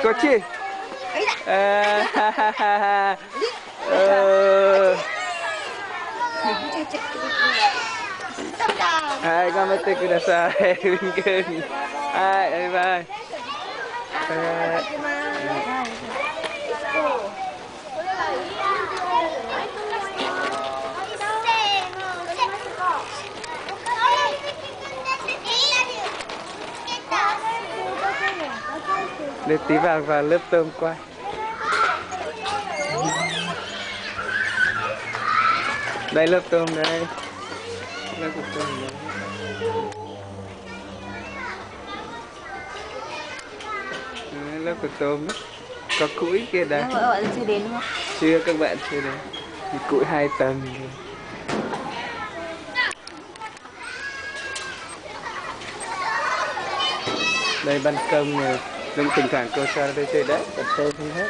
Có chi? Hai, gamete kudasai. Mungkin. Hai, bye. Để tí vào lớp tôm quay. Đây lớp tôm đây. Lớp của tôm đây. Lớp của tôm đó. Có củi kia đây. Các bạn chưa đến đúng không? Chưa, các bạn chưa đến. Củi 2 tầng. Đây ban công này, nhưng thỉnh thoảng cô cho đây chơi đấy, còn tôm không hết.